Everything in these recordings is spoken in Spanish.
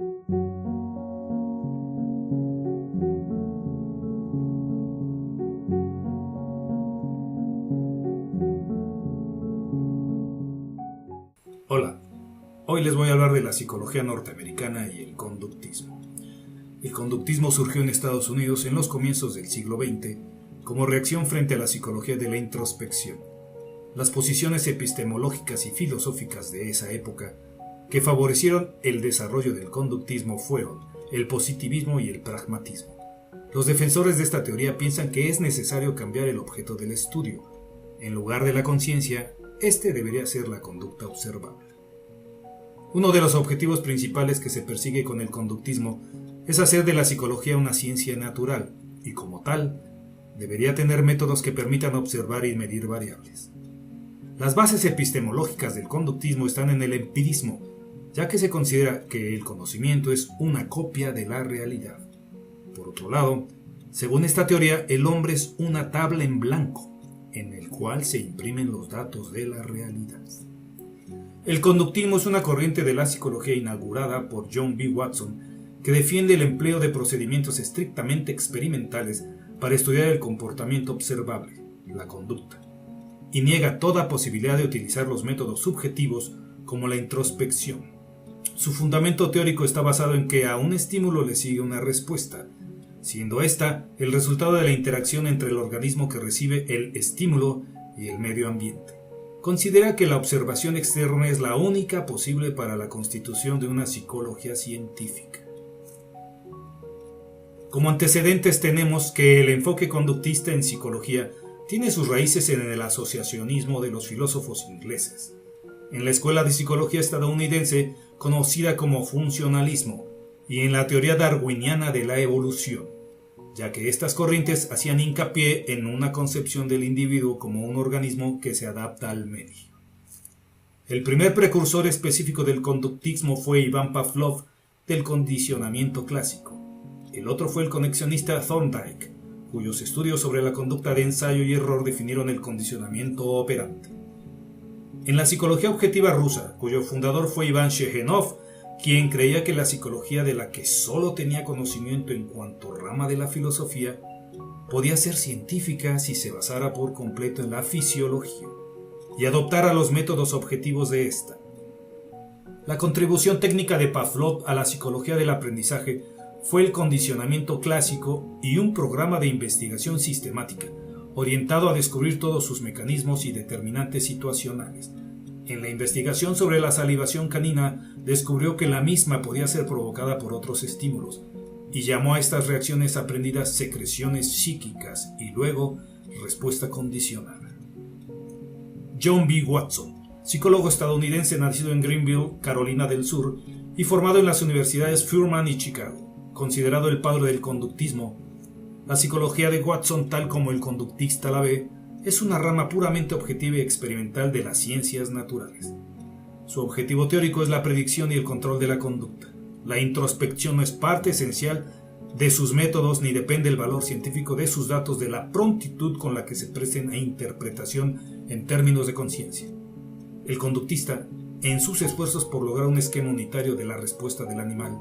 Hola, hoy les voy a hablar de la psicología norteamericana y el conductismo. El conductismo surgió en Estados Unidos en los comienzos del siglo XX como reacción frente a la psicología de la introspección. Las posiciones epistemológicas y filosóficas de esa época que favorecieron el desarrollo del conductismo fueron el positivismo y el pragmatismo. Los defensores de esta teoría piensan que es necesario cambiar el objeto del estudio. En lugar de la conciencia, este debería ser la conducta observable. Uno de los objetivos principales que se persigue con el conductismo es hacer de la psicología una ciencia natural y, como tal, debería tener métodos que permitan observar y medir variables. Las bases epistemológicas del conductismo están en el empirismo, ya que se considera que el conocimiento es una copia de la realidad. Por otro lado, según esta teoría, el hombre es una tabla en blanco, en el cual se imprimen los datos de la realidad. El conductismo es una corriente de la psicología inaugurada por John B. Watson que defiende el empleo de procedimientos estrictamente experimentales para estudiar el comportamiento observable, la conducta, y niega toda posibilidad de utilizar los métodos subjetivos como la introspección. Su fundamento teórico está basado en que a un estímulo le sigue una respuesta, siendo esta el resultado de la interacción entre el organismo que recibe el estímulo y el medio ambiente. Considera que la observación externa es la única posible para la constitución de una psicología científica. Como antecedentes tenemos que el enfoque conductista en psicología tiene sus raíces en el asociacionismo de los filósofos ingleses, en la escuela de psicología estadounidense conocida como funcionalismo y en la teoría darwiniana de la evolución, ya que estas corrientes hacían hincapié en una concepción del individuo como un organismo que se adapta al medio. El primer precursor específico del conductismo fue Ivan Pavlov del condicionamiento clásico. El otro fue el conexionista Thorndike, cuyos estudios sobre la conducta de ensayo y error definieron el condicionamiento operante. En la psicología objetiva rusa, cuyo fundador fue Iván Shekhenov, quien creía que la psicología de la que solo tenía conocimiento en cuanto rama de la filosofía podía ser científica si se basara por completo en la fisiología y adoptara los métodos objetivos de ésta. La contribución técnica de Pavlov a la psicología del aprendizaje fue el condicionamiento clásico y un programa de investigación sistemática orientado a descubrir todos sus mecanismos y determinantes situacionales. En la investigación sobre la salivación canina, descubrió que la misma podía ser provocada por otros estímulos, y llamó a estas reacciones aprendidas secreciones psíquicas y luego respuesta condicionada. John B. Watson, psicólogo estadounidense nacido en Greenville, Carolina del Sur, y formado en las universidades Furman y Chicago, considerado el padre del conductismo. La psicología de Watson, tal como el conductista la ve, es una rama puramente objetiva y experimental de las ciencias naturales. Su objetivo teórico es la predicción y el control de la conducta. La introspección no es parte esencial de sus métodos ni depende el valor científico de sus datos de la prontitud con la que se presten a interpretación en términos de conciencia. El conductista, en sus esfuerzos por lograr un esquema unitario de la respuesta del animal,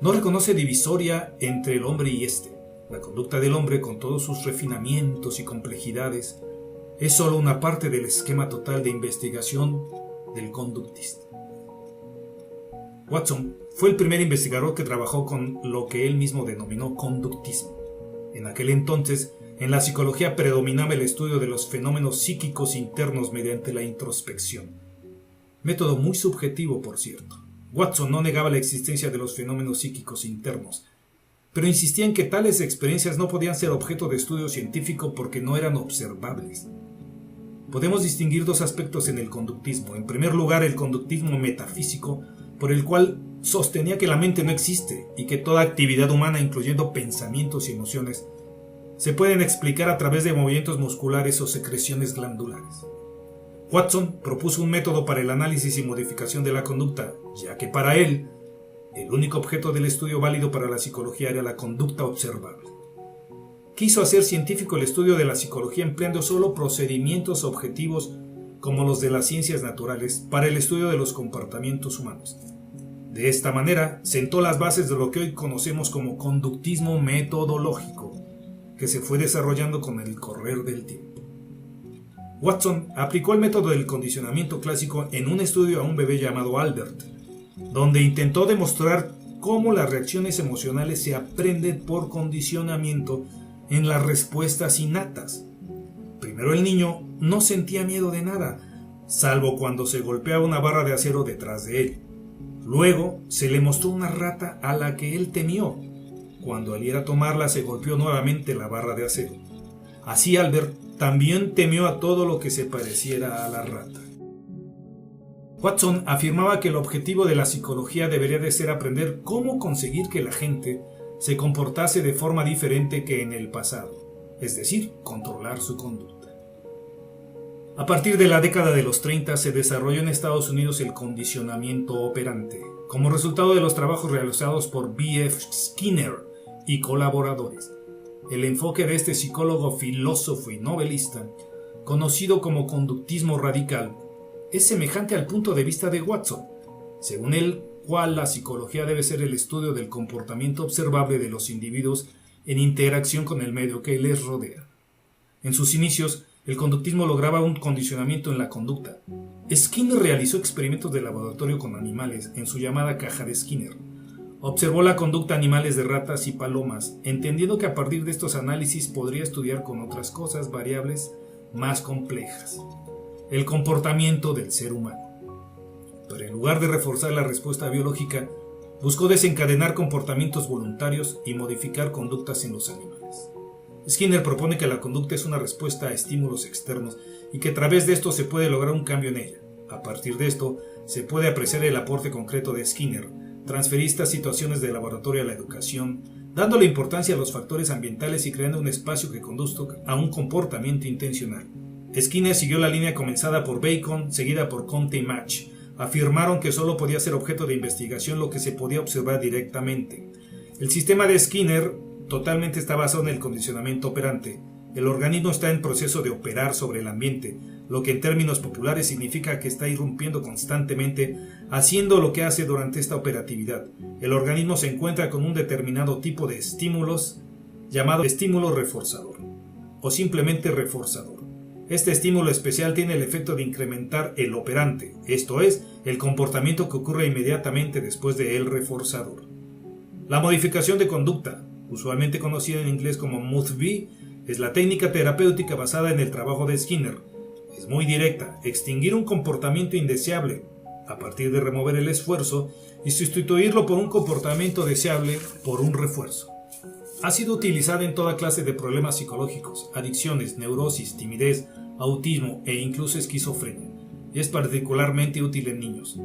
no reconoce divisoria entre el hombre y éste. La conducta del hombre, con todos sus refinamientos y complejidades, es solo una parte del esquema total de investigación del conductista. Watson fue el primer investigador que trabajó con lo que él mismo denominó conductismo. En aquel entonces, en la psicología predominaba el estudio de los fenómenos psíquicos internos mediante la introspección. Método muy subjetivo, por cierto. Watson no negaba la existencia de los fenómenos psíquicos internos, pero insistía en que tales experiencias no podían ser objeto de estudio científico porque no eran observables. Podemos distinguir dos aspectos en el conductismo. En primer lugar, el conductismo metafísico, por el cual sostenía que la mente no existe y que toda actividad humana, incluyendo pensamientos y emociones, se pueden explicar a través de movimientos musculares o secreciones glandulares. Watson propuso un método para el análisis y modificación de la conducta, ya que para él, el único objeto del estudio válido para la psicología era la conducta observable. Quiso hacer científico el estudio de la psicología empleando solo procedimientos objetivos como los de las ciencias naturales para el estudio de los comportamientos humanos. De esta manera, sentó las bases de lo que hoy conocemos como conductismo metodológico, que se fue desarrollando con el correr del tiempo. Watson aplicó el método del condicionamiento clásico en un estudio a un bebé llamado Albert, donde intentó demostrar cómo las reacciones emocionales se aprenden por condicionamiento en las respuestas innatas. Primero el niño no sentía miedo de nada, salvo cuando se golpeaba una barra de acero detrás de él. Luego se le mostró una rata a la que él temió. Cuando al ir a tomarla se golpeó nuevamente la barra de acero. Así Albert también temió a todo lo que se pareciera a la rata. Watson afirmaba que el objetivo de la psicología debería de ser aprender cómo conseguir que la gente se comportase de forma diferente que en el pasado, es decir, controlar su conducta. A partir de la década de los 30 se desarrolló en Estados Unidos el condicionamiento operante, como resultado de los trabajos realizados por B.F. Skinner y colaboradores. El enfoque de este psicólogo, filósofo y novelista, conocido como conductismo radical, es semejante al punto de vista de Watson, según el cual la psicología debe ser el estudio del comportamiento observable de los individuos en interacción con el medio que les rodea. En sus inicios, el conductismo lograba un condicionamiento en la conducta. Skinner realizó experimentos de laboratorio con animales en su llamada caja de Skinner. Observó la conducta animales de ratas y palomas, entendiendo que a partir de estos análisis podría estudiar con otras cosas variables más complejas el comportamiento del ser humano. Pero en lugar de reforzar la respuesta biológica, buscó desencadenar comportamientos voluntarios y modificar conductas en los animales. Skinner propone que la conducta es una respuesta a estímulos externos y que a través de esto se puede lograr un cambio en ella. A partir de esto, se puede apreciar el aporte concreto de Skinner, transferir estas situaciones del laboratorio a la educación, dándole importancia a los factores ambientales y creando un espacio que conduzca a un comportamiento intencional. Skinner siguió la línea comenzada por Bacon, seguida por Comte y Match. Afirmaron que solo podía ser objeto de investigación lo que se podía observar directamente. El sistema de Skinner totalmente está basado en el condicionamiento operante. El organismo está en proceso de operar sobre el ambiente, lo que en términos populares significa que está irrumpiendo constantemente, haciendo lo que hace durante esta operatividad. El organismo se encuentra con un determinado tipo de estímulos, llamado estímulo reforzador, o simplemente reforzador. Este estímulo especial tiene el efecto de incrementar el operante, esto es, el comportamiento que ocurre inmediatamente después del reforzador. La modificación de conducta, usualmente conocida en inglés como MOVE, es la técnica terapéutica basada en el trabajo de Skinner. Es muy directa, extinguir un comportamiento indeseable a partir de remover el esfuerzo y sustituirlo por un comportamiento deseable por un refuerzo. Ha sido utilizada en toda clase de problemas psicológicos, adicciones, neurosis, timidez, autismo e incluso esquizofrenia, y es particularmente útil en niños.